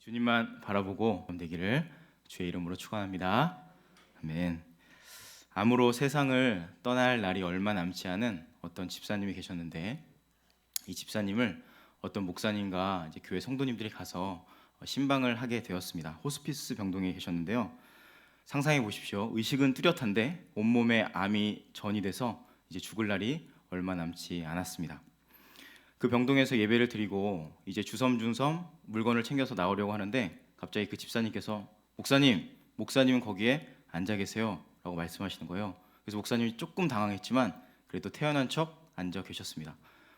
주님만 바라보고 되기를 주의 이름으로 축원합니다. 아멘. 암으로 세상을 떠날 날이 얼마 남지 않은 어떤 집사님이 계셨는데, 이 집사님을 어떤 목사님과 이제 교회 성도님들이 가서 신방을 하게 되었습니다. 호스피스 병동에 계셨는데요. 상상해 보십시오. 의식은 뚜렷한데 온몸에 암이 전이 돼서 이제 죽을 날이 얼마 남지 않았습니다. 그 병동에서 예배를 드리고 이제 주섬주섬 물건을 챙겨서 나오려고 하는데, 갑자기 그 집사님께서 목사님은 거기에 앉아 계세요 라고 말씀하시는 거예요. 그래서 목사님이 조금 당황했지만 그래도 태연한 척 앉아 계셨습니다.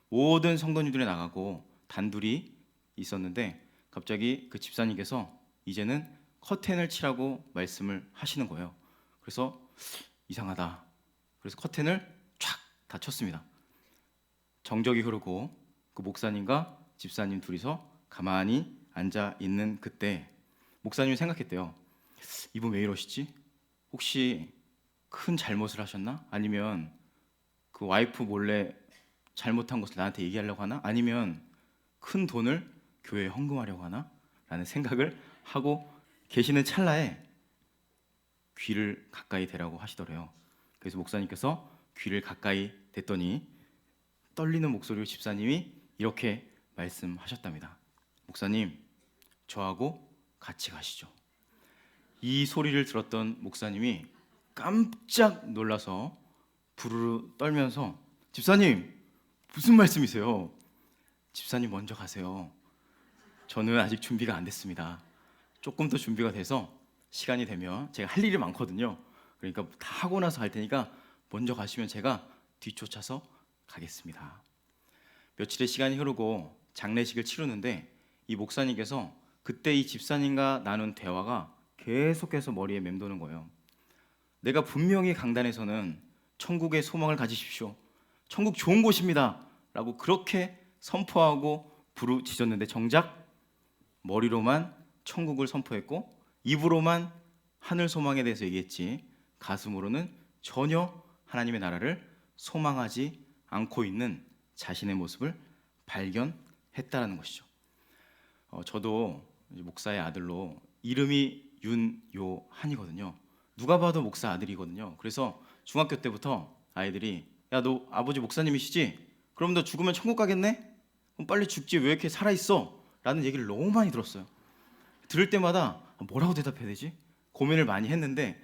모든 성도님들이 나가고 단둘이 있었는데, 갑자기 그 집사님께서 이제는 커튼을 치라고 말씀을 하시는 거예요. 그래서 이상하다. 그래서 커튼을 쫙 닫혔습니다. 정적이 흐르고 그 목사님과 집사님 둘이서 가만히 앉아 있는 그때 목사님이 생각했대요. 이분 왜 이러시지? 혹시 큰 잘못을 하셨나? 아니면 그 와이프 몰래 잘못한 것을 나한테 얘기하려고 하나? 아니면 큰 돈을 교회에 헌금하려고 하나? 라는 생각을 하고 계시는 찰나에 귀를 가까이 대라고 하시더래요. 그래서 목사님께서 귀를 가까이 댔더니 떨리는 목소리로 집사님이 이렇게 말씀하셨답니다. 목사님, 저하고 같이 가시죠. 이 소리를 들었던 목사님이 깜짝 놀라서 부르르 떨면서, 집사님, 무슨 말씀이세요? 집사님 먼저 가세요. 저는 아직 준비가 안 됐습니다. 조금 더 준비가 돼서 시간이 되면, 제가 할 일이 많거든요. 그러니까 다 하고 나서 갈 테니까 먼저 가시면 제가 뒤쫓아서 가겠습니다. 며칠의 시간이 흐르고 장례식을 치르는데, 이 목사님께서 그때 이 집사님과 나눈 대화가 계속해서 머리에 맴도는 거예요. 내가 분명히 강단에서는 천국의 소망을 가지십시오, 천국 좋은 곳입니다 라고 그렇게 선포하고 부르짖었는데, 정작 머리로만 천국을 선포했고 입으로만 하늘 소망에 대해서 얘기했지, 가슴으로는 전혀 하나님의 나라를 소망하지 않고 있는 자신의 모습을 발견했다라는 것이죠. 저도 목사의 아들로 이름이 윤요한이거든요. 누가 봐도 목사 아들이거든요. 그래서 중학교 때부터 아이들이, 야, 너 아버지 목사님이시지? 그럼 너 죽으면 천국 가겠네? 그럼 빨리 죽지 왜 이렇게 살아있어? 라는 얘기를 너무 많이 들었어요. 들을 때마다 뭐라고 대답해야 되지? 고민을 많이 했는데,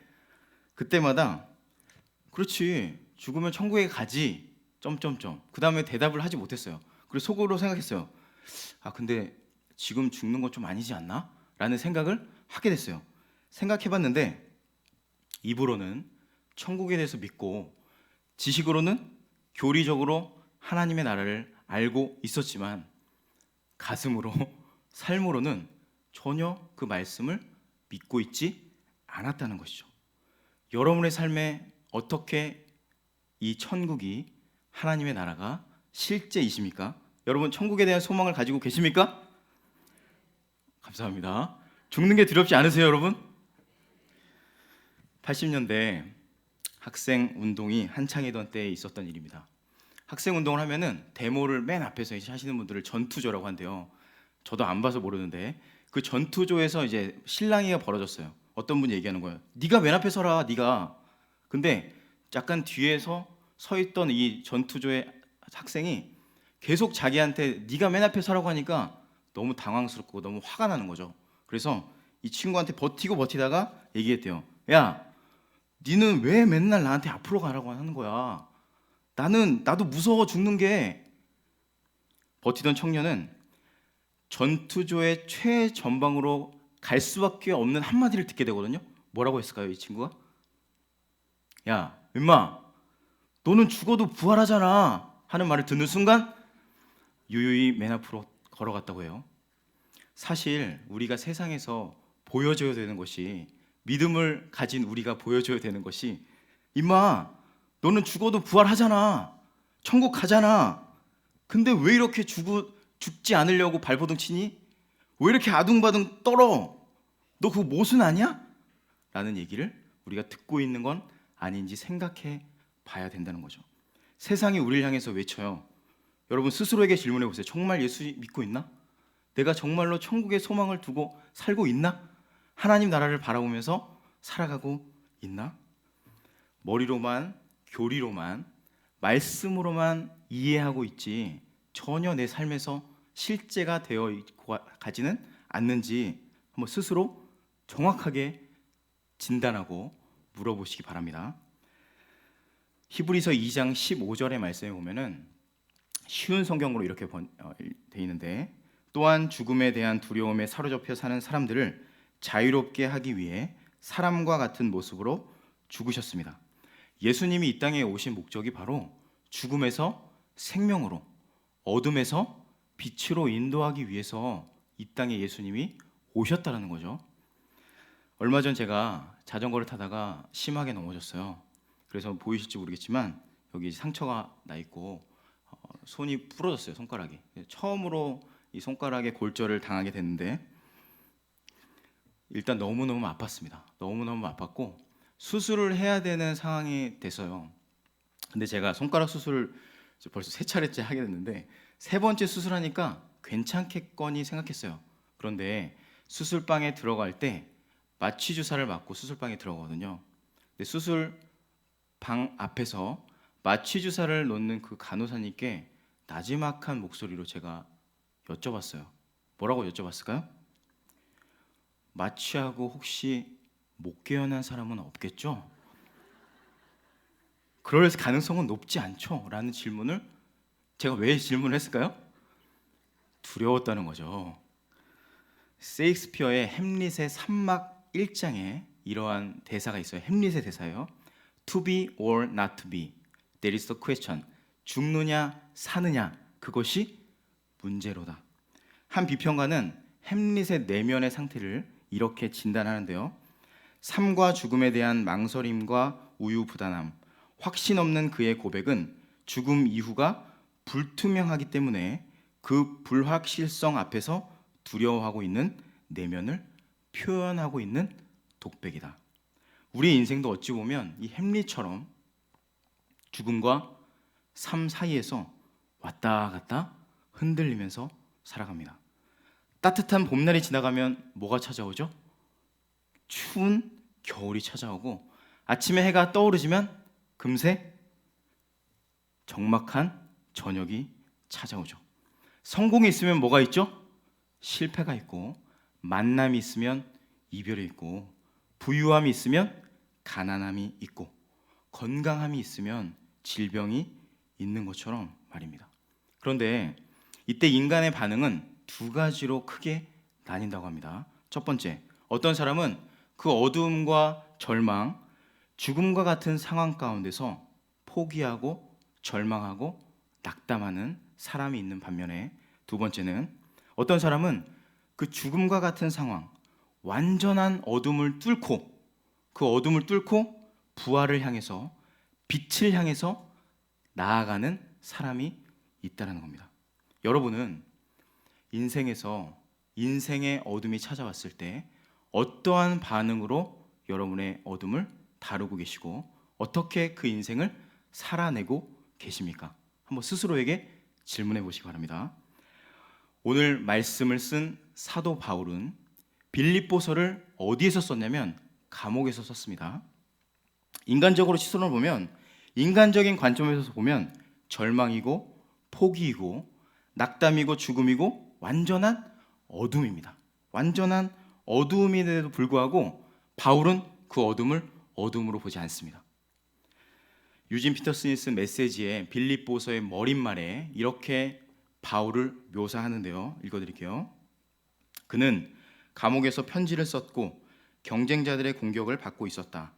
그때마다 그렇지, 죽으면 천국에 가지 그 다음에 대답을 하지 못했어요. 그리고 속으로 생각했어요. 근데 지금 죽는 건 좀 아니지 않나? 라는 생각을 하게 됐어요. 생각해봤는데 입으로는 천국에 대해서 믿고 지식으로는 교리적으로 하나님의 나라를 알고 있었지만 가슴으로 삶으로는 전혀 그 말씀을 믿고 있지 않았다는 것이죠. 여러분의 삶에 어떻게 이 천국이, 하나님의 나라가 실제이십니까? 여러분 천국에 대한 소망을 가지고 계십니까? 감사합니다. 죽는 게 두렵지 않으세요, 여러분? 80년대 학생 운동이 한창이던 때에 있었던 일입니다. 학생 운동을 하면은 데모를 맨 앞에서 하시는 분들을 전투조라고 한대요. 저도 안 봐서 모르는데 그 전투조에서 이제 실랑이가 벌어졌어요. 어떤 분이 얘기하는 거예요. 네가 맨 앞에 서라, 네가. 근데 약간 뒤에서 서 있던 이 전투조의 학생이 계속 자기한테 네가 맨 앞에 서라고 하니까 너무 당황스럽고 너무 화가 나는 거죠. 그래서 이 친구한테 버티다가 얘기했대요. 야, 니는 왜 맨날 나한테 앞으로 가라고 하는 거야? 나도 무서워 죽는 게. 버티던 청년은 전투조의 최전방으로 갈 수밖에 없는 한마디를 듣게 되거든요. 뭐라고 했을까요, 이 친구가? 야, 임마, 너는 죽어도 부활하잖아 하는 말을 듣는 순간 유유히 맨 앞으로 걸어갔다고 해요. 사실 우리가 세상에서 보여줘야 되는 것이, 믿음을 가진 우리가 보여줘야 되는 것이, 임마, 너는 죽어도 부활하잖아, 천국 가잖아, 근데 왜 이렇게 죽지 않으려고 발버둥 치니? 왜 이렇게 아둥바둥 떨어? 너 그거 모순 아니야? 라는 얘기를 우리가 듣고 있는 건 아닌지 생각해 봐야 된다는 거죠. 세상이 우리를 향해서 외쳐요. 여러분 스스로에게 질문해 보세요. 정말 예수 믿고 있나? 내가 정말로 천국의 소망을 두고 살고 있나? 하나님 나라를 바라보면서 살아가고 있나? 머리로만, 교리로만, 말씀으로만 이해하고 있지 전혀 내 삶에서 실제가 되어 있고 가지는 않는지 한번 스스로 정확하게 진단하고 물어보시기 바랍니다. 히브리서 2장 15절의 말씀에 보면은 쉬운 성경으로 이렇게 돼 있는데, 또한 죽음에 대한 두려움에 사로잡혀 사는 사람들을 자유롭게 하기 위해 사람과 같은 모습으로 죽으셨습니다. 예수님이 이 땅에 오신 목적이 바로 죽음에서 생명으로, 어둠에서 빛으로 인도하기 위해서 이 땅에 예수님이 오셨다는 거죠. 얼마 전 제가 자전거를 타다가 심하게 넘어졌어요. 그래서 보이실지 모르겠지만 여기 상처가 나 있고 손이 부러졌어요. 손가락이. 처음으로 이 손가락에 골절을 당하게 됐는데 일단 너무너무 아팠습니다. 너무너무 아팠고 수술을 해야 되는 상황이 됐어요. 근데 제가 손가락 수술을 벌써 3차례째 하게 됐는데 3번째 수술하니까 괜찮겠거니 생각했어요. 그런데 수술방에 들어갈 때 마취 주사를 맞고 수술방에 들어가거든요. 근데 수술방 앞에서 마취 주사를 놓는 그 간호사님께 나지막한 목소리로 제가 여쭤봤어요. 뭐라고 여쭤봤을까요? 마취하고 혹시 못 깨어난 사람은 없겠죠? 그럴 가능성은 높지 않죠? 라는 질문을 제가 왜 질문을 했을까요? 두려웠다는 거죠. 셰익스피어의 햄릿의 3막 1장에 이러한 대사가 있어요. 햄릿의 대사예요. To be or not to be, that is the question. 죽느냐 사느냐, 그것이 문제로다. 한 비평가는 햄릿의 내면의 상태를 이렇게 진단하는데요. 삶과 죽음에 대한 망설임과 우유부단함, 확신 없는 그의 고백은 죽음 이후가 불투명하기 때문에 그 불확실성 앞에서 두려워하고 있는 내면을 표현하고 있는 독백이다. 우리의 인생도 어찌 보면 이 햄릿처럼 죽음과 삶 사이에서 왔다 갔다 흔들리면서 살아갑니다. 따뜻한 봄날이 지나가면 뭐가 찾아오죠? 추운 겨울이 찾아오고 아침에 해가 떠오르지만 금세 적막한 저녁이 찾아오죠. 성공이 있으면 뭐가 있죠? 실패가 있고, 만남이 있으면 이별이 있고, 부유함이 있으면 가난함이 있고, 건강함이 있으면 질병이 있는 것처럼 말입니다. 그런데 이때 인간의 반응은 2가지로 크게 나뉜다고 합니다. 첫 번째, 어떤 사람은 그 어두움과 절망, 죽음과 같은 상황 가운데서 포기하고 절망하고 낙담하는 사람이 있는 반면에, 2번째는 어떤 사람은 그 죽음과 같은 상황, 완전한 어둠을 뚫고, 그 어둠을 뚫고 부활을 향해서, 빛을 향해서 나아가는 사람이 있다는 겁니다. 여러분은 인생에서 인생의 어둠이 찾아왔을 때 어떠한 반응으로 여러분의 어둠을 다루고 계시고 어떻게 그 인생을 살아내고 계십니까? 한번 스스로에게 질문해 보시기 바랍니다. 오늘 말씀을 쓴 사도 바울은 빌립보서를 어디에서 썼냐면 감옥에서 썼습니다. 인간적으로 시선을 보면, 인간적인 관점에서 보면 절망이고 포기이고 낙담이고 죽음이고 완전한 어둠입니다. 완전한 어두움인데도 불구하고 바울은 그 어둠을 어둠으로 보지 않습니다. 유진 피터슨이 쓴 메시지의 빌립보서의 머릿말에 이렇게 바울을 묘사하는데요. 읽어드릴게요. 그는 감옥에서 편지를 썼고 경쟁자들의 공격을 받고 있었다.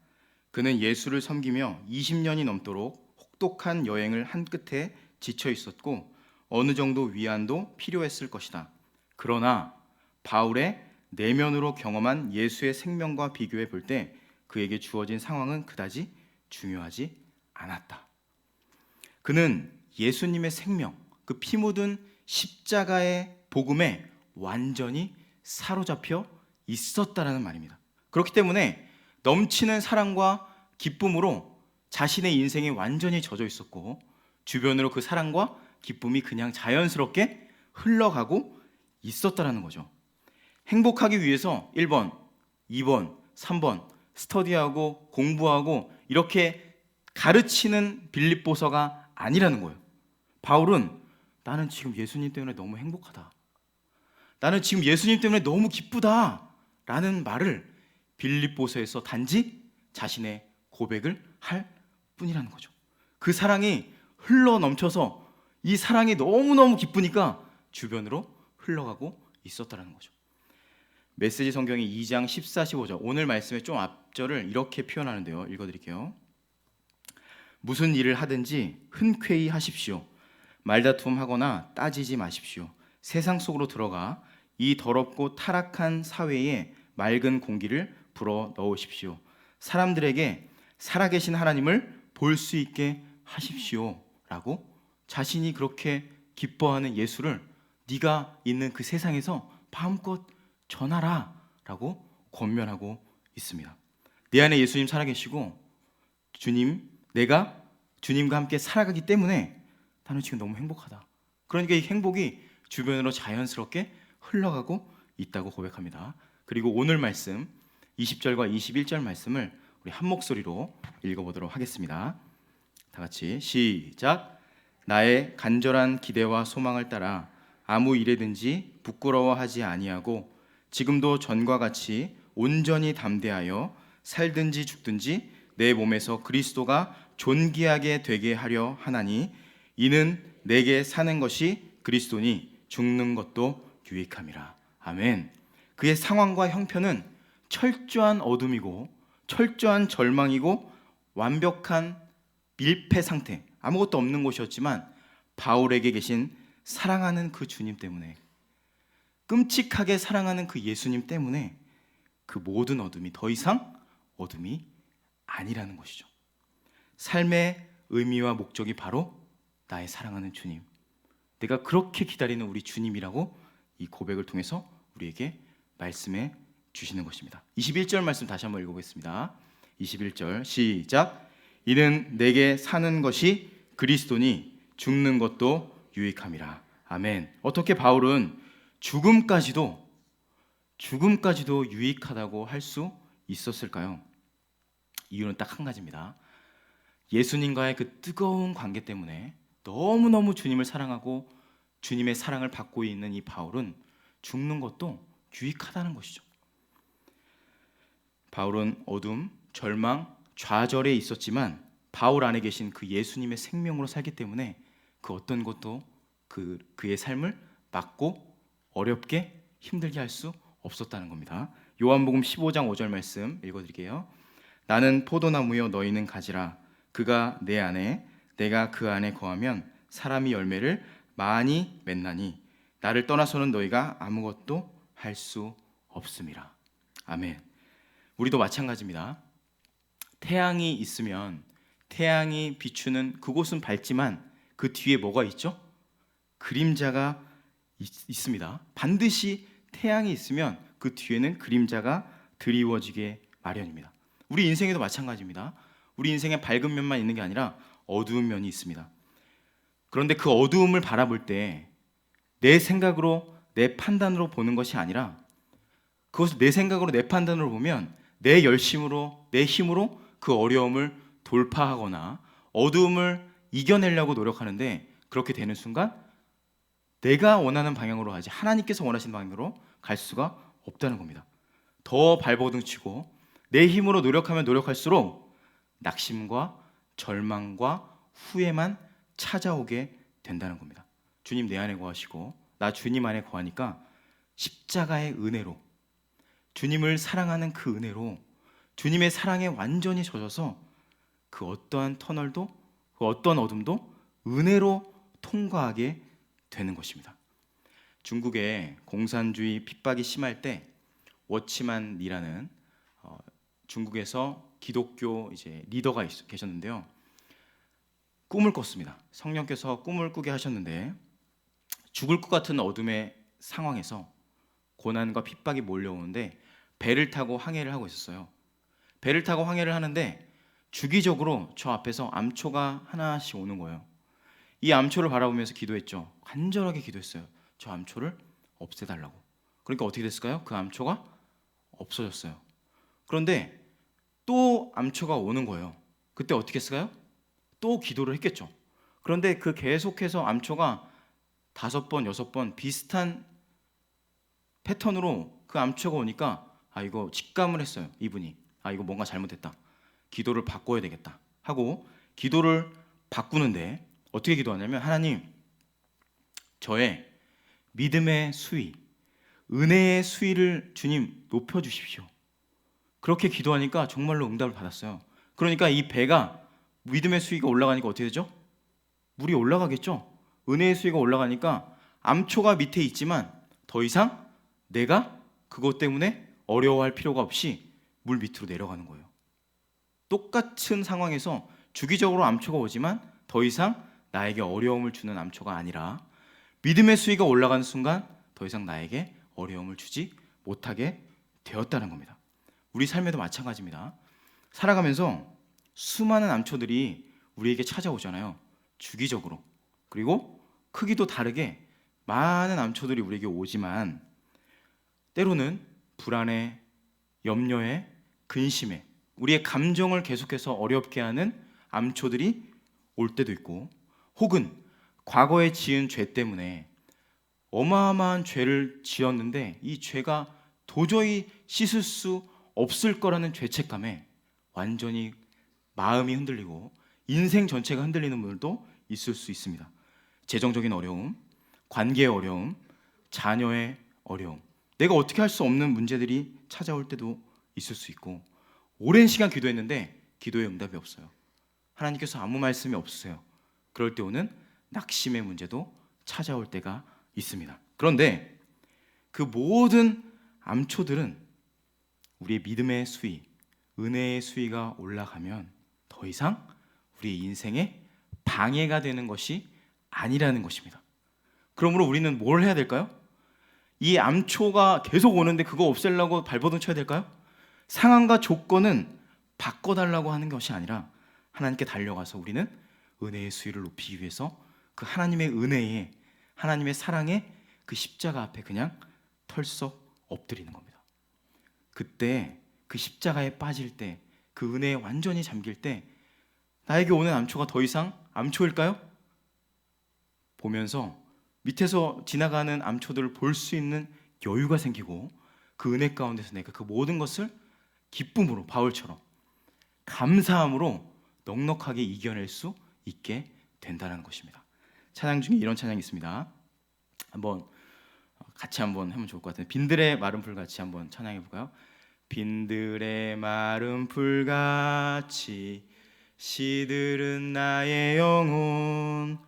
그는 예수를 섬기며 20년이 넘도록 혹독한 여행을 한 끝에 지쳐 있었고 어느 정도 위안도 필요했을 것이다. 그러나 바울의 내면으로 경험한 예수의 생명과 비교해 볼 때 그에게 주어진 상황은 그다지 중요하지 않았다. 그는 예수님의 생명, 그 피 묻은 십자가의 복음에 완전히 사로잡혀 있었다라는 말입니다. 그렇기 때문에 넘치는 사랑과 기쁨으로 자신의 인생에 완전히 젖어 있었고 주변으로 그 사랑과 기쁨이 그냥 자연스럽게 흘러가고 있었다라는 거죠. 행복하기 위해서 1번, 2번, 3번 스터디하고 공부하고 이렇게 가르치는 빌립보서가 아니라는 거예요. 바울은 나는 지금 예수님 때문에 너무 행복하다, 나는 지금 예수님 때문에 너무 기쁘다 라는 말을 빌립보서에서 단지 자신의 고백을 할 뿐이라는 거죠. 그 사랑이 흘러 넘쳐서 이 사랑이 너무너무 기쁘니까 주변으로 흘러가고 있었다는 거죠. 메시지 성경이 2장 14, 15절, 오늘 말씀의 좀 앞절을 이렇게 표현하는데요. 읽어드릴게요. 무슨 일을 하든지 흔쾌히 하십시오. 말다툼하거나 따지지 마십시오. 세상 속으로 들어가 이 더럽고 타락한 사회에 맑은 공기를 불어 넣으십시오. 사람들에게 살아계신 하나님을 볼 수 있게 하십시오 라고 자신이 그렇게 기뻐하는 예수를 네가 있는 그 세상에서 마음껏 전하라 라고 권면하고 있습니다. 내 안에 예수님 살아계시고 주님, 내가 주님과 함께 살아가기 때문에 나는 지금 너무 행복하다. 그러니까 이 행복이 주변으로 자연스럽게 흘러가고 있다고 고백합니다. 그리고 오늘 말씀 20절과 21절 말씀을 우리 한 목소리로 읽어보도록 하겠습니다. 다 같이 시작. 나의 간절한 기대와 소망을 따라 아무 일에든지 부끄러워하지 아니하고 지금도 전과 같이 온전히 담대하여 살든지 죽든지 내 몸에서 그리스도가 존귀하게 되게 하려 하나니 이는 내게 사는 것이 그리스도니 죽는 것도 유익함이라. 아멘. 그의 상황과 형편은 철저한 어둠이고 철저한 절망이고 완벽한 밀폐 상태, 아무것도 없는 곳이었지만 바울에게 계신 사랑하는 그 주님 때문에, 끔찍하게 사랑하는 그 예수님 때문에 그 모든 어둠이 더 이상 어둠이 아니라는 것이죠. 삶의 의미와 목적이 바로 나의 사랑하는 주님, 내가 그렇게 기다리는 우리 주님이라고 이 고백을 통해서 우리에게 말씀해 주시는 것입니다. 21절 말씀 다시 한번 읽어보겠습니다. 21절 시작. 이는 내게 사는 것이 그리스도니 죽는 것도 유익함이라. 아멘. 어떻게 바울은 죽음까지도 유익하다고 할 수 있었을까요? 이유는 딱 한 가지입니다. 예수님과의 그 뜨거운 관계 때문에 너무너무 주님을 사랑하고 주님의 사랑을 받고 있는 이 바울은 죽는 것도 유익하다는 것이죠. 바울은 어둠, 절망, 좌절에 있었지만 바울 안에 계신 그 예수님의 생명으로 살기 때문에 그 어떤 것도 그의 삶을 막고 어렵게 힘들게 할 수 없었다는 겁니다. 요한복음 15장 5절 말씀 읽어드릴게요. 나는 포도나무요 너희는 가지라. 그가 내 안에 내가 그 안에 거하면 사람이 열매를 많이 맺나니 나를 떠나서는 너희가 아무것도 할 수 없음이라. 아멘. 우리도 마찬가지입니다. 태양이 있으면 태양이 비추는 그곳은 밝지만 그 뒤에 뭐가 있죠? 그림자가 있습니다. 반드시 태양이 있으면 그 뒤에는 그림자가 드리워지게 마련입니다. 우리 인생에도 마찬가지입니다. 우리 인생에 밝은 면만 있는 게 아니라 어두운 면이 있습니다. 그런데 그 어두움을 바라볼 때 내 생각으로 내 판단으로 보는 것이 아니라 그것을 내 생각으로 내 판단으로 보면 내 열심으로 내 힘으로 그 어려움을 돌파하거나 어두움을 이겨내려고 노력하는데 그렇게 되는 순간 내가 원하는 방향으로 하지 하나님께서 원하시는 방향으로 갈 수가 없다는 겁니다. 더 발버둥치고 내 힘으로 노력하면 노력할수록 낙심과 절망과 후회만 찾아오게 된다는 겁니다. 주님 내 안에 거하시고 나 주님 안에 거하니까 십자가의 은혜로 주님을 사랑하는 그 은혜로 주님의 사랑에 완전히 젖어서 그 어떠한 터널도 그 어떠한 어둠도 은혜로 통과하게 되는 것입니다. 중국의 공산주의 핍박이 심할 때 워치만리라는 중국에서 기독교 리더가 계셨는데요. 꿈을 꿨습니다. 성령께서 꿈을 꾸게 하셨는데 죽을 것 같은 어둠의 상황에서 고난과 핍박이 몰려오는데 배를 타고 항해를 하고 있었어요. 배를 타고 항해를 하는데 주기적으로 저 앞에서 암초가 하나씩 오는 거예요. 이 암초를 바라보면서 기도했죠. 간절하게 기도했어요. 저 암초를 없애달라고. 그러니까 어떻게 됐을까요? 그 암초가 없어졌어요. 그런데 또 암초가 오는 거예요. 그때 어떻게 했을까요? 또 기도를 했겠죠. 그런데 그 계속해서 암초가 5번, 6번 비슷한 패턴으로 그 암초가 오니까 이거 직감을 했어요. 이분이 이거 뭔가 잘못됐다, 기도를 바꿔야 되겠다 하고 기도를 바꾸는데 어떻게 기도하냐면, 하나님, 저의 믿음의 수위, 은혜의 수위를 주님 높여주십시오. 그렇게 기도하니까 정말로 응답을 받았어요. 그러니까 이 배가, 믿음의 수위가 올라가니까 어떻게 되죠? 물이 올라가겠죠. 은혜의 수위가 올라가니까 암초가 밑에 있지만 더 이상 내가 그것 때문에 어려워할 필요가 없이 물 밑으로 내려가는 거예요. 똑같은 상황에서 주기적으로 암초가 오지만 더 이상 나에게 어려움을 주는 암초가 아니라 믿음의 수위가 올라가는 순간 더 이상 나에게 어려움을 주지 못하게 되었다는 겁니다. 우리 삶에도 마찬가지입니다. 살아가면서 수많은 암초들이 우리에게 찾아오잖아요. 주기적으로. 그리고 크기도 다르게 많은 암초들이 우리에게 오지만 때로는 불안에, 염려에, 근심에, 우리의 감정을 계속해서 어렵게 하는 암초들이 올 때도 있고, 혹은 과거에 지은 죄 때문에 어마어마한 죄를 지었는데 이 죄가 도저히 씻을 수 없을 거라는 죄책감에 완전히 마음이 흔들리고 인생 전체가 흔들리는 분들도 있을 수 있습니다. 재정적인 어려움, 관계의 어려움, 자녀의 어려움, 내가 어떻게 할 수 없는 문제들이 찾아올 때도 있을 수 있고, 오랜 시간 기도했는데 기도의 응답이 없어요. 하나님께서 아무 말씀이 없으세요. 그럴 때 오는 낙심의 문제도 찾아올 때가 있습니다. 그런데 그 모든 암초들은 우리의 믿음의 수위, 은혜의 수위가 올라가면 더 이상 우리의 인생에 방해가 되는 것이 아니라는 것입니다. 그러므로 우리는 뭘 해야 될까요? 이 암초가 계속 오는데 그거 없애려고 발버둥 쳐야 될까요? 상황과 조건은 바꿔달라고 하는 것이 아니라 하나님께 달려가서 우리는 은혜의 수위를 높이기 위해서 그 하나님의 은혜에, 하나님의 사랑에 그 십자가 앞에 그냥 털썩 엎드리는 겁니다. 그때 그 십자가에 빠질 때, 그 은혜에 완전히 잠길 때 나에게 오는 암초가 더 이상 암초일까요? 보면서 밑에서 지나가는 암초들을 볼 수 있는 여유가 생기고 그 은혜 가운데서 내가 그 모든 것을 기쁨으로, 바울처럼 감사함으로 넉넉하게 이겨낼 수 있게 된다는 것입니다. 찬양 중에 이런 찬양이 있습니다. 같이 한번 하면 좋을 것 같은데, 빈들의 마른 풀같이 한번 찬양해 볼까요? 빈들의 마른 풀같이 시들은 나의 영혼,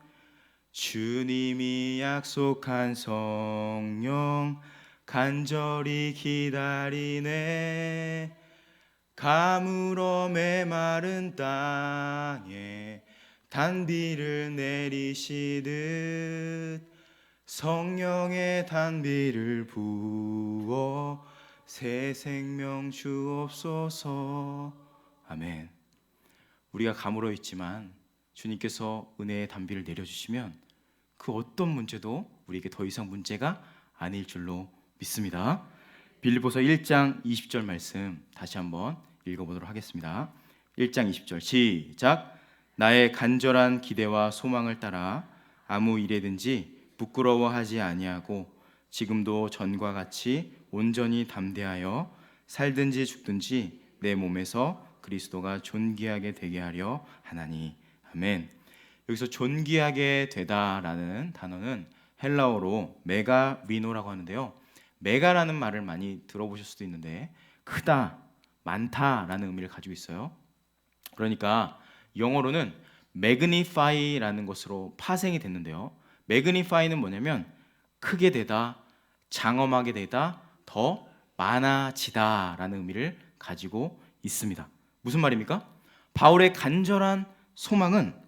주님이 약속한 성령 간절히 기다리네. 가물어 메마른 땅에 단비를 내리시듯 성령의 단비를 부어 새 생명 주옵소서. 아멘. 우리가 가물어 있지만 주님께서 은혜의 단비를 내려주시면 그 어떤 문제도 우리에게 더 이상 문제가 아닐 줄로 믿습니다. 빌립보서 1장 20절 말씀 다시 한번 읽어보도록 하겠습니다. 1장 20절 시작. 나의 간절한 기대와 소망을 따라 아무 일에든지 부끄러워하지 아니하고 지금도 전과 같이 온전히 담대하여 살든지 죽든지 내 몸에서 그리스도가 존귀하게 되게 하려 하나니. 아멘. 여기서 존귀하게 되다라는 단어는 헬라어로 메가위노라고 하는데요. 메가라는 말을 많이 들어보실 수도 있는데 크다, 많다라는 의미를 가지고 있어요. 그러니까 영어로는 magnify라는 것으로 파생이 됐는데요. magnify는 뭐냐면 크게 되다, 장엄하게 되다, 더 많아지다라는 의미를 가지고 있습니다. 무슨 말입니까? 바울의 간절한 소망은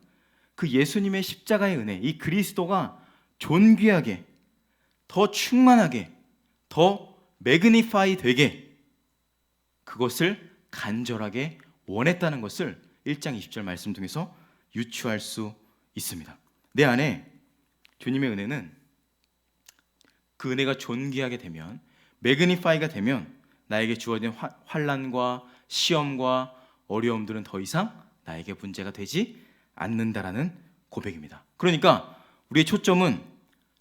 그 예수님의 십자가의 은혜, 이 그리스도가 존귀하게, 더 충만하게, 더 매그니파이 되게 그것을 간절하게 원했다는 것을 1장 20절 말씀 통해서 유추할 수 있습니다. 내 안에 주님의 은혜는 그 은혜가 존귀하게 되면, 매그니파이가 되면 나에게 주어진 환난과 시험과 어려움들은 더 이상 나에게 문제가 되지 않는다라는 고백입니다. 그러니까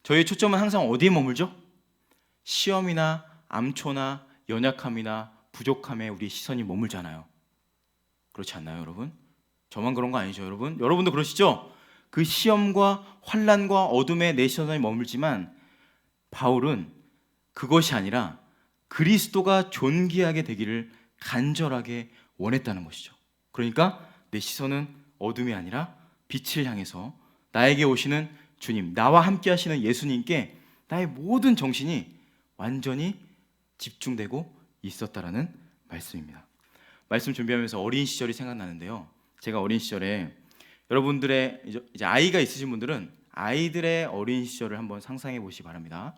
저희의 초점은 항상 어디에 머물죠? 시험이나 암초나 연약함이나 부족함에 우리의 시선이 머물잖아요. 그렇지 않나요, 여러분? 저만 그런 거 아니죠, 여러분? 여러분도 그러시죠? 그 시험과 환난과 어둠에 내 시선이 머물지만 바울은 그것이 아니라 그리스도가 존귀하게 되기를 간절하게 원했다는 것이죠. 그러니까 내 시선은 어둠이 아니라 빛을 향해서 나에게 오시는 주님, 나와 함께 하시는 예수님께 나의 모든 정신이 완전히 집중되고 있었다라는 말씀입니다. 말씀 준비하면서 어린 시절이 생각나는데요. 제가 어린 시절에, 여러분들의 이제 아이가 있으신 분들은 아이들의 어린 시절을 한번 상상해 보시기 바랍니다.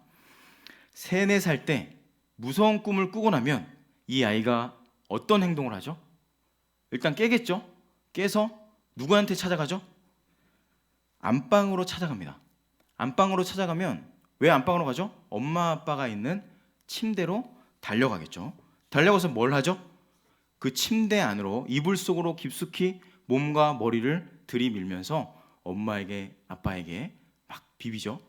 3, 4살 때 무서운 꿈을 꾸고 나면 이 아이가 어떤 행동을 하죠? 일단 깨겠죠? 깨서 누구한테 찾아가죠? 안방으로 찾아갑니다. 안방으로 찾아가면 왜 안방으로 가죠? 엄마 아빠가 있는 침대로 달려가겠죠. 달려가서 뭘 하죠? 그 침대 안으로, 이불 속으로 깊숙이 몸과 머리를 들이밀면서 엄마에게, 아빠에게 막 비비죠.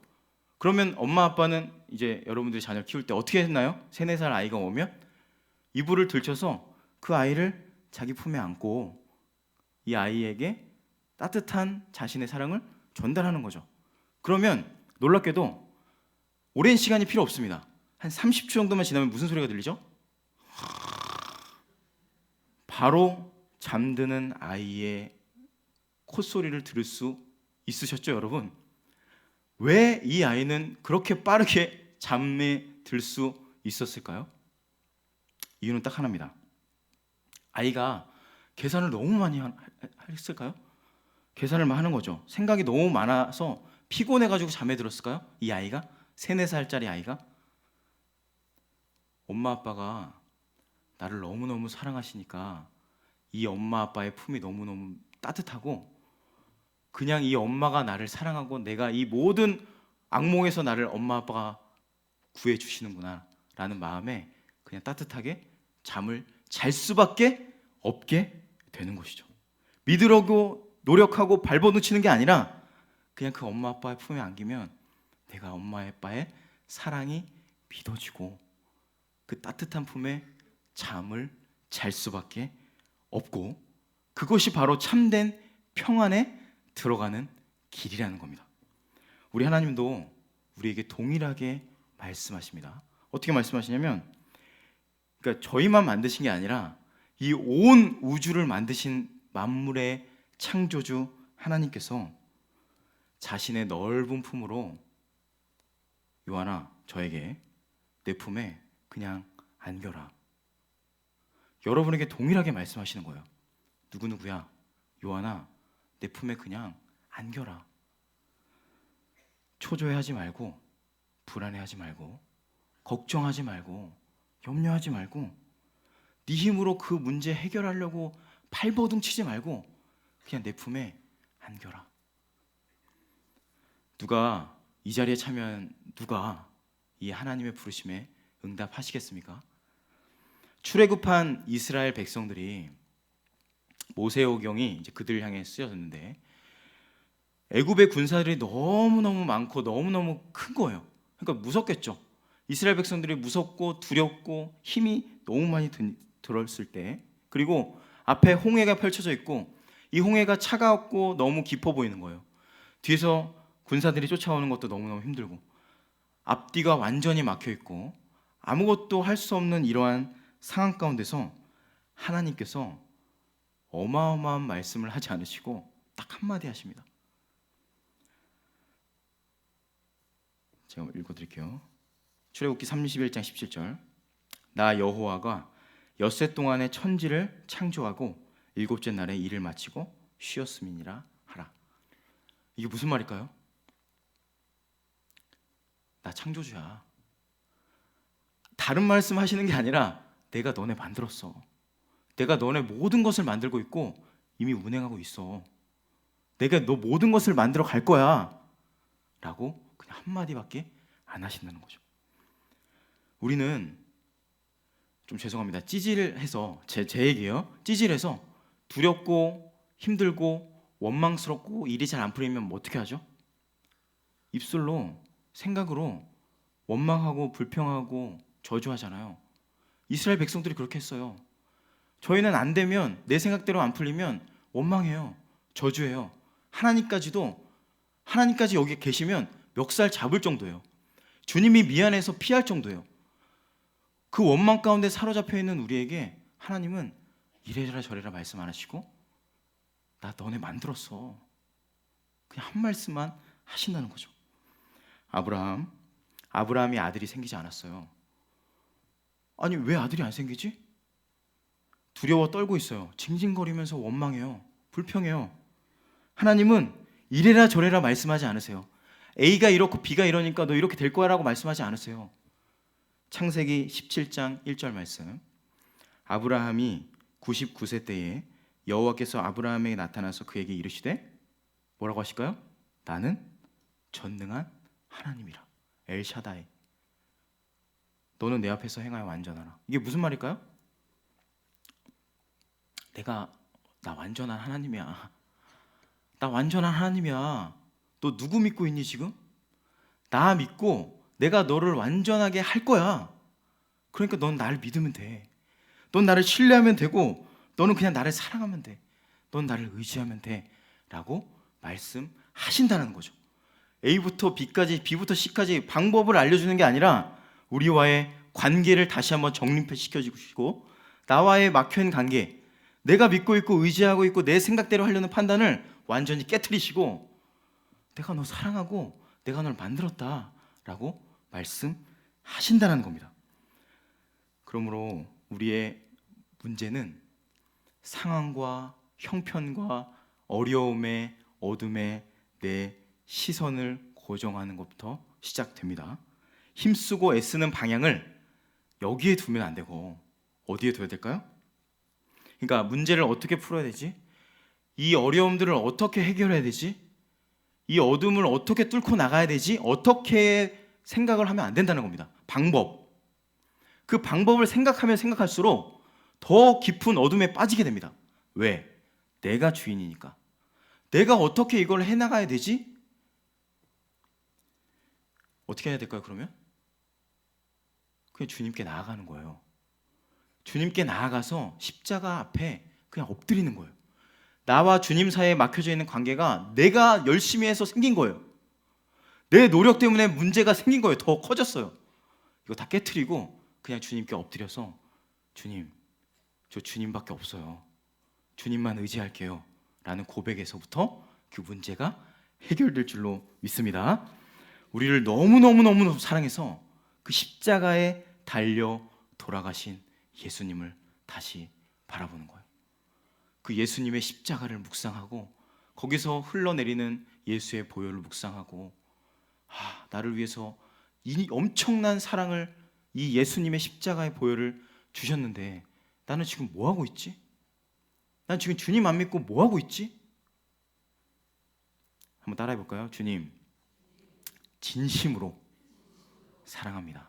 그러면 엄마 아빠는 이제 여러분들이 자녀를 키울 때 어떻게 했나요? 3, 4살 아이가 오면 이불을 들쳐서 그 아이를 자기 품에 안고 이 아이에게 따뜻한 자신의 사랑을 전달하는 거죠. 그러면 놀랍게도 오랜 시간이 필요 없습니다. 한 30초 정도만 지나면 무슨 소리가 들리죠? 바로 잠드는 아이의 콧소리를 들을 수 있으셨죠, 여러분? 왜 이 아이는 그렇게 빠르게 잠에 들 수 있었을까요? 이유는 딱 하나입니다. 아이가 계산을 너무 많이 했을까요? 계산을 하는 거죠. 생각이 너무 많아서 피곤해가지고 잠에 들었을까요? 이 아이가? 3, 4살짜리 아이가? 엄마 아빠가 나를 너무너무 사랑하시니까 이 엄마 아빠의 품이 너무너무 따뜻하고, 그냥 이 엄마가 나를 사랑하고 내가 이 모든 악몽에서 나를 엄마 아빠가 구해주시는구나 라는 마음에 그냥 따뜻하게 잠을 잘 수밖에 없게 되는 것이죠. 믿으려고 노력하고 발버둥치는 게 아니라 그냥 그 엄마 아빠의 품에 안기면 내가 엄마 아빠의 사랑이 믿어지고 그 따뜻한 품에 잠을 잘 수밖에 없고, 그것이 바로 참된 평안에 들어가는 길이라는 겁니다. 우리 하나님도 우리에게 동일하게 말씀하십니다. 어떻게 말씀하시냐면, 그러니까 저희만 만드신 게 아니라 이 온 우주를 만드신 만물의 창조주 하나님께서 자신의 넓은 품으로 요한아, 저에게 내 품에 그냥 안겨라. 여러분에게 동일하게 말씀하시는 거예요. 누구누구야, 요한아, 내 품에 그냥 안겨라. 초조해하지 말고, 불안해하지 말고, 걱정하지 말고, 염려하지 말고, 네 힘으로 그 문제 해결하려고 발버둥 치지 말고 그냥 내 품에 안겨라. 누가 이 자리에 참여한 누가 이 하나님의 부르심에 응답하시겠습니까? 출애굽한 이스라엘 백성들이, 모세오경이 이제 그들을 향해 쓰여졌는데, 애굽의 군사들이 너무너무 많고 너무너무 큰 거예요. 그러니까 무섭겠죠. 이스라엘 백성들이 무섭고 두렵고 힘이 너무 많이 들었을 때, 그리고 앞에 홍해가 펼쳐져 있고 이 홍해가 차가웠고 너무 깊어 보이는 거예요. 뒤에서 군사들이 쫓아오는 것도 너무너무 힘들고 앞뒤가 완전히 막혀 있고 아무것도 할 수 없는 이러한 상황 가운데서 하나님께서 어마어마한 말씀을 하지 않으시고 딱 한마디 하십니다. 제가 읽어드릴게요. 출애굽기 31장 17절. 나 여호와가 엿새 동안에 천지를 창조하고 일곱째 날에 일을 마치고 쉬었음이니라 하라. 이게 무슨 말일까요? 나 창조주야. 다른 말씀 하시는 게 아니라 내가 너네 만들었어. 내가 너네 모든 것을 만들고 있고 이미 운행하고 있어. 내가 너 모든 것을 만들어 갈 거야 라고 그냥 한마디밖에 안 하신다는 거죠. 우리는 좀 죄송합니다. 찌질해서 제 얘기예요. 찌질해서 두렵고 힘들고 원망스럽고 일이 잘 안 풀리면 뭐 어떻게 하죠? 입술로 생각으로 원망하고 불평하고 저주하잖아요. 이스라엘 백성들이 그렇게 했어요. 저희는 안 되면 내 생각대로 안 풀리면 원망해요. 저주해요. 하나님까지 여기 계시면 멱살 잡을 정도예요. 주님이 미안해서 피할 정도예요. 그 원망 가운데 사로잡혀 있는 우리에게 하나님은 이래라 저래라 말씀 안 하시고 나 너네 만들었어. 그냥 한 말씀만 하신다는 거죠. 아브라함이 아들이 생기지 않았어요. 아니 왜 아들이 안 생기지? 두려워 떨고 있어요. 징징거리면서 원망해요. 불평해요. 하나님은 이래라 저래라 말씀하지 않으세요. A가 이렇고 B가 이러니까 너 이렇게 될 거야 라고 말씀하지 않으세요. 창세기 17장 1절 말씀. 아브라함이 99세 때에 여호와께서 아브라함에게 나타나서 그에게 이르시되 뭐라고 하실까요? 나는 전능한 하나님이라. 엘샤다이. 너는 내 앞에서 행하여 완전하라. 이게 무슨 말일까요? 나 완전한 하나님이야. 나 완전한 하나님이야. 너 누구 믿고 있니 지금? 나 믿고 내가 너를 완전하게 할 거야. 그러니까 넌 나를 믿으면 돼. 넌 나를 신뢰하면 되고 너는 그냥 나를 사랑하면 돼. 넌 나를 의지하면 돼. 라고 말씀하신다는 거죠. A부터 B까지, B부터 C까지 방법을 알려주는 게 아니라 우리와의 관계를 다시 한번 정립시켜주시고 나와의 막혀있는 관계, 내가 믿고 있고 의지하고 있고 내 생각대로 하려는 판단을 완전히 깨트리시고 내가 너 사랑하고 내가 널 만들었다 라고 말씀하신다는 겁니다. 그러므로 우리의 문제는 상황과 형편과 어려움에 어둠에 내 시선을 고정하는 것부터 시작됩니다. 힘쓰고 애쓰는 방향을 여기에 두면 안 되고 어디에 둬야 될까요? 그러니까 문제를 어떻게 풀어야 되지? 이 어려움들을 어떻게 해결해야 되지? 이 어둠을 어떻게 뚫고 나가야 되지? 어떻게 생각을 하면 안 된다는 겁니다. 그 방법을 생각하면 생각할수록 더 깊은 어둠에 빠지게 됩니다. 왜? 내가 주인이니까. 내가 어떻게 이걸 해나가야 되지? 어떻게 해야 될까요, 그러면? 그냥 주님께 나아가는 거예요. 주님께 나아가서 십자가 앞에 그냥 엎드리는 거예요. 나와 주님 사이에 막혀져 있는 관계가 내가 열심히 해서 생긴 거예요. 내 노력 때문에 문제가 생긴 거예요. 더 커졌어요. 이거 다 깨트리고 그냥 주님께 엎드려서 주님, 저 주님밖에 없어요. 주님만 의지할게요. 라는 고백에서부터 그 문제가 해결될 줄로 믿습니다. 우리를 너무너무 사랑해서 그 십자가에 달려 돌아가신 예수님을 다시 바라보는 거예요. 그 예수님의 십자가를 묵상하고 거기서 흘러내리는 예수의 보혈을 묵상하고 나를 위해서 이 엄청난 사랑을 이 예수님의 십자가의 보혈을 주셨는데 나는 지금 뭐하고 있지? 난 지금 주님 안 믿고 뭐하고 있지? 한번 따라해 볼까요? 주님, 진심으로 사랑합니다.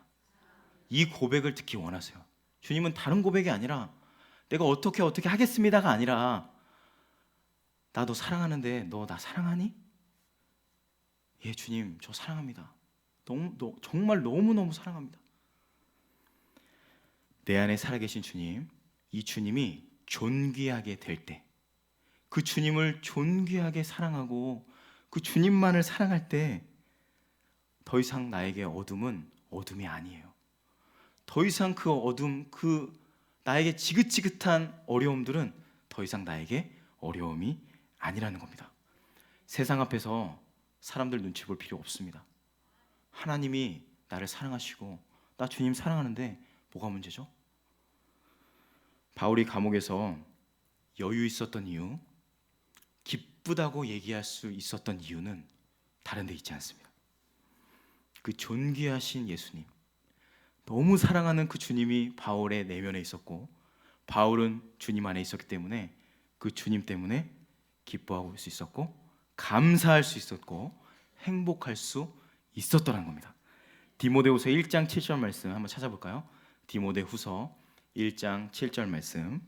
이 고백을 듣기 원하세요. 주님은 다른 고백이 아니라 내가 어떻게 하겠습니다가 아니라 나 너 사랑하는데 너 나 사랑하니? 예, 주님, 저 사랑합니다. 정말 너무너무 사랑합니다. 내 안에 살아계신 주님, 이 주님이 존귀하게 될 때, 그 주님을 존귀하게 사랑하고 그 주님만을 사랑할 때 더 이상 나에게 어둠은 어둠이 아니에요. 더 이상 그 어둠, 그 나에게 지긋지긋한 어려움들은 더 이상 나에게 어려움이 아니라는 겁니다. 세상 앞에서 사람들 눈치 볼 필요 없습니다. 하나님이 나를 사랑하시고 나 주님 사랑하는데 뭐가 문제죠? 바울이 감옥에서 여유 있었던 이유, 기쁘다고 얘기할 수 있었던 이유는 다른 데 있지 않습니다. 그 존귀하신 예수님, 너무 사랑하는 그 주님이 바울의 내면에 있었고 바울은 주님 안에 있었기 때문에 그 주님 때문에 기뻐할 수 있었고 감사할 수 있었고 행복할 수 있었더라는 겁니다. 디모데후서 1장 7절 말씀 한번 찾아볼까요? 디모데후서 1장 7절 말씀.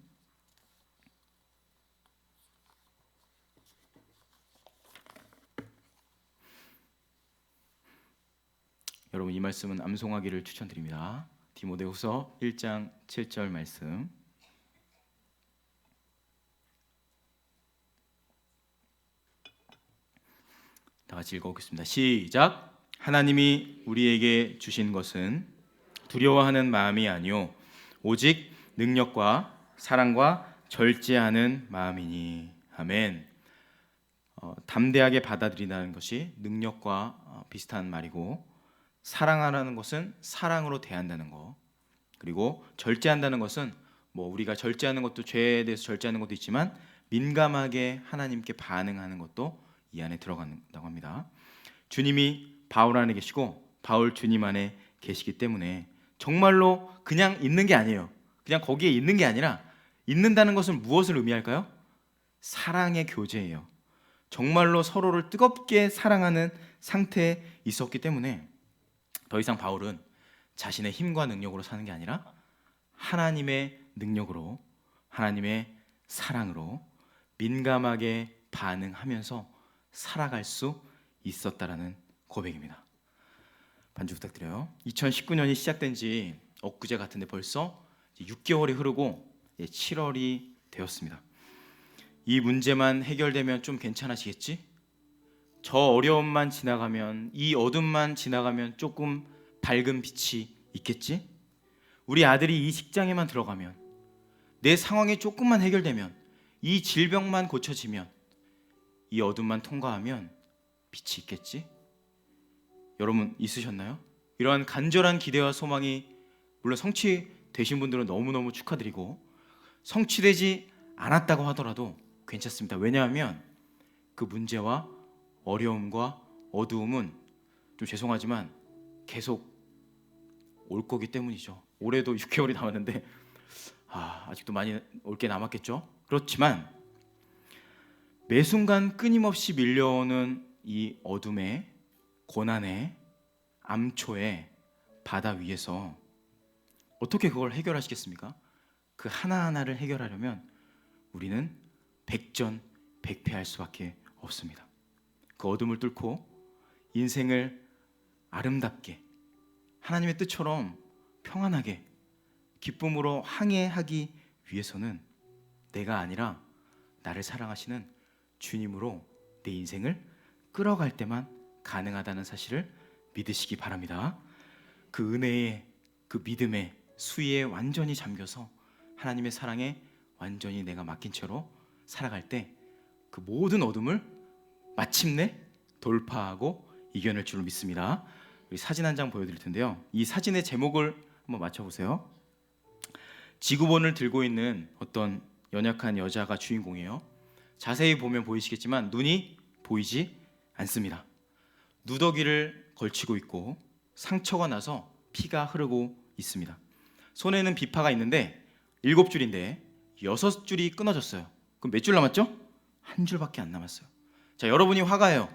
여러분 이 말씀은 암송하기를 추천드립니다. 디모데후서 1장 7절 말씀. 다 같이 읽어보겠습니다. 시작. 하나님이 우리에게 주신 것은 두려워하는 마음이 아니요 오직 능력과 사랑과 절제하는 마음이니. 아멘. 담대하게 받아들인다는 것이 능력과 비슷한 말이고, 사랑하라는 것은 사랑으로 대한다는 거, 그리고 절제한다는 것은 뭐 우리가 절제하는 것도, 죄에 대해서 절제하는 것도 있지만 민감하게 하나님께 반응하는 것도 이 안에 들어간다고 합니다. 주님이 바울 안에 계시고 바울 주님 안에 계시기 때문에 정말로 그냥 있는 게 아니에요. 그냥 거기에 있는 게 아니라, 있는다는 것은 무엇을 의미할까요? 사랑의 교제예요. 정말로 서로를 뜨겁게 사랑하는 상태에 있었기 때문에 더 이상 바울은 자신의 힘과 능력으로 사는 게 아니라 하나님의 능력으로, 하나님의 사랑으로 민감하게 반응하면서 살아갈 수 있었다라는 고백입니다. 반주 부탁드려요. 2019년이 시작된 지 엊그제 같은데 벌써 6개월이 흐르고 7월이 되었습니다. 이 문제만 해결되면 좀 괜찮아지겠지? 저 어려움만 지나가면, 이 어둠만 지나가면 조금 밝은 빛이 있겠지? 우리 아들이 이 직장에만 들어가면, 내 상황이 조금만 해결되면, 이 질병만 고쳐지면, 이 어둠만 통과하면 빛이 있겠지? 여러분 있으셨나요? 이러한 간절한 기대와 소망이 물론 성취되신 분들은 너무너무 축하드리고, 성취되지 않았다고 하더라도 괜찮습니다. 왜냐하면 그 문제와 어려움과 어두움은 좀 죄송하지만 계속 올 거기 때문이죠. 올해도 6개월이 남았는데 아직도 많이 올 게 남았겠죠. 그렇지만 매 순간 끊임없이 밀려오는 이 어둠의 고난의 암초의 바다 위에서 어떻게 그걸 해결하시겠습니까? 그 하나하나를 해결하려면 우리는 백전백패할 수밖에 없습니다. 그 어둠을 뚫고 인생을 아름답게 하나님의 뜻처럼 평안하게 기쁨으로 항해하기 위해서는 내가 아니라 나를 사랑하시는 주님으로 내 인생을 끌어갈 때만 가능하다는 사실을 믿으시기 바랍니다. 그 은혜의, 그 믿음의 수위에 완전히 잠겨서 하나님의 사랑에 완전히 내가 맡긴 채로 살아갈 때 그 모든 어둠을 마침내 돌파하고 이겨낼 줄로 믿습니다. 우리 사진 한 장 보여드릴 텐데요. 이 사진의 제목을 한번 맞춰보세요. 지구본을 들고 있는 어떤 연약한 여자가 주인공이에요. 자세히 보면 보이시겠지만 눈이 보이지 않습니다. 누더기를 걸치고 있고 상처가 나서 피가 흐르고 있습니다. 손에는 비파가 있는데 7줄인데 6줄이 끊어졌어요. 그럼 몇 줄 남았죠? 한 줄밖에 안 남았어요. 자, 여러분이 화가예요.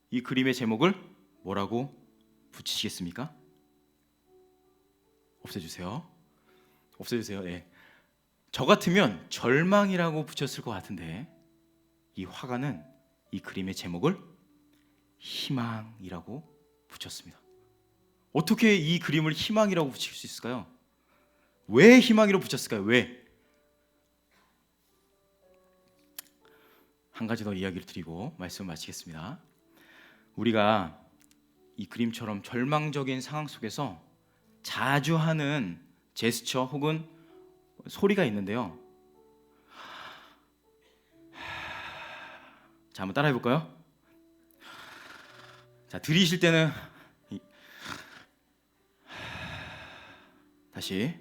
이 그림의 제목을 뭐라고 붙이시겠습니까? 없애주세요. 없애주세요. 네. 저 같으면 절망이라고 붙였을 것 같은데 이 화가는 이 그림의 제목을 희망이라고 붙였습니다. 어떻게 이 그림을 희망이라고 붙일 수 있을까요? 왜 희망이라고 붙였을까요? 왜? 한 가지 더 이야기를 드리고 말씀을 마치겠습니다. 우리가 이 그림처럼 절망적인 상황 속에서 자주 하는 제스처 혹은 소리가 있는데요. 자, 한번 따라해 볼까요? 자, 들이쉴 때는 다시.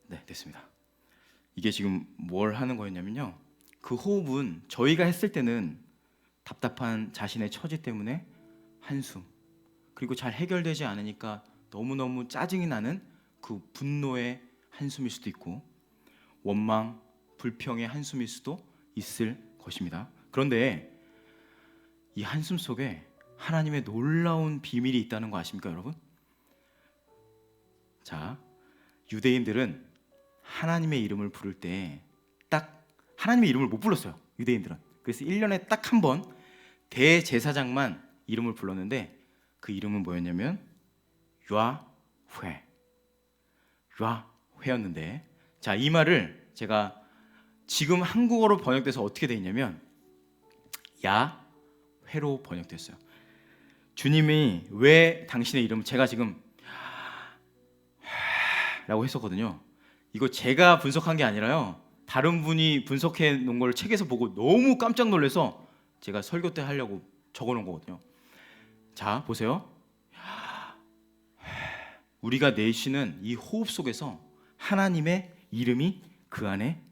네, 됐습니다. 이게 지금 뭘 하는 거였냐면요, 그 호흡은 저희가 했을 때는 답답한 자신의 처지 때문에 한숨, 그리고 잘 해결되지 않으니까 너무너무 짜증이 나는 그 분노의 한숨일 수도 있고 원망, 불평의 한숨일 수도 있을 것입니다. 그런데 이 한숨 속에 하나님의 놀라운 비밀이 있다는 거 아십니까, 여러분? 자, 유대인들은 하나님의 이름을 부를 때 딱 하나님의 이름을 못 불렀어요. 유대인들은. 그래서 1년에 딱 한 번 대제사장만 이름을 불렀는데 그 이름은 뭐였냐면 야훼였는데, 자, 이 말을 제가 지금 한국어로 번역돼서 어떻게 돼 있냐면 야훼로 번역됐어요. 주님이 왜 당신의 이름을, 제가 지금 라고 했었거든요. 이거 제가 분석한 게 아니라요, 다른 분이 분석해 놓은 걸 책에서 보고 너무 깜짝 놀라서 제가 설교 때 하려고 적어 놓은 거거든요. 자, 보세요. 우리가 내쉬는 이 호흡 속에서 하나님의 이름이 그 안에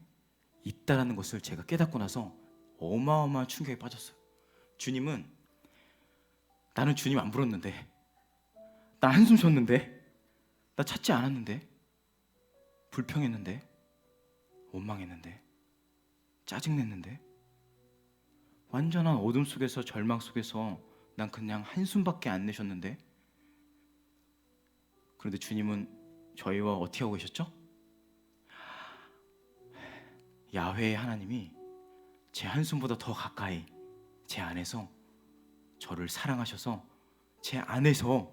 있다라는 것을 제가 깨닫고 나서 어마어마한 충격에 빠졌어요. 주님은, 나는 주님 안 불렀는데, 나 한숨 쉬었는데, 나 찾지 않았는데, 불평했는데, 원망했는데, 짜증냈는데, 완전한 어둠 속에서, 절망 속에서 난 그냥 한숨밖에 안 내셨는데, 그런데 주님은 저희와 어떻게 하고 계셨죠? 야훼의 하나님이 제 한숨보다 더 가까이 제 안에서 저를 사랑하셔서 제 안에서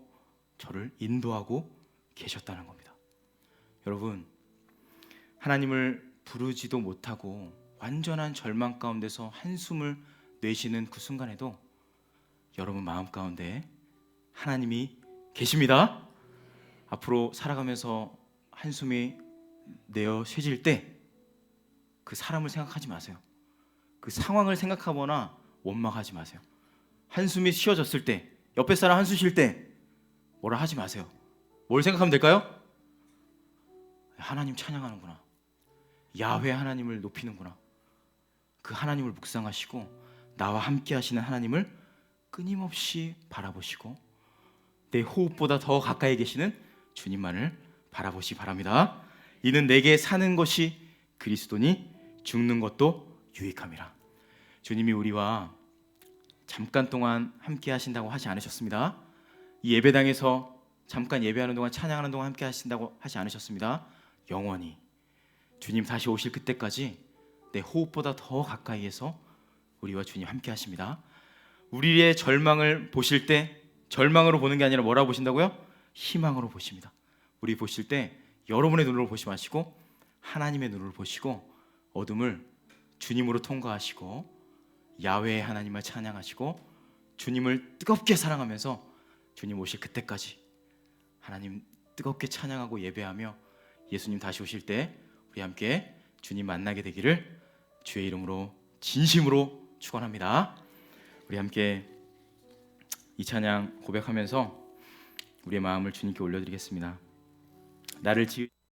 저를 인도하고 계셨다는 겁니다. 여러분, 하나님을 부르지도 못하고 완전한 절망 가운데서 한숨을 내쉬는 그 순간에도 여러분 마음 가운데 하나님이 계십니다. 앞으로 살아가면서 한숨이 내어 쉬질 때 그 사람을 생각하지 마세요. 그 상황을 생각하거나 원망하지 마세요. 한숨이 쉬어졌을 때, 옆에 사람 한숨 쉴 때 뭐라 하지 마세요. 뭘 생각하면 될까요? 하나님 찬양하는구나, 야훼 하나님을 높이는구나, 그 하나님을 묵상하시고 나와 함께 하시는 하나님을 끊임없이 바라보시고 내 호흡보다 더 가까이 계시는 주님만을 바라보시기 바랍니다. 이는 내게 사는 것이 그리스도니 죽는 것도 유익함이라. 주님이 우리와 잠깐 동안 함께 하신다고 하지 않으셨습니다. 이 예배당에서 잠깐 예배하는 동안, 찬양하는 동안 함께 하신다고 하지 않으셨습니다. 영원히 주님 다시 오실 그때까지 내 호흡보다 더 가까이에서 우리와 주님 함께 하십니다. 우리의 절망을 보실 때 절망으로 보는 게 아니라 뭐라고 보신다고요? 희망으로 보십니다. 우리 보실 때 여러분의 눈으로 보지 마시고 하나님의 눈으로 보시고 어둠을 주님으로 통과하시고 야훼의 하나님을 찬양하시고 주님을 뜨겁게 사랑하면서 주님 오실 그때까지 하나님 뜨겁게 찬양하고 예배하며 예수님 다시 오실 때 우리 함께 주님 만나게 되기를 주의 이름으로 진심으로 축원합니다. 우리 함께 이 찬양 고백하면서 우리의 마음을 주님께 올려드리겠습니다. 나를 지으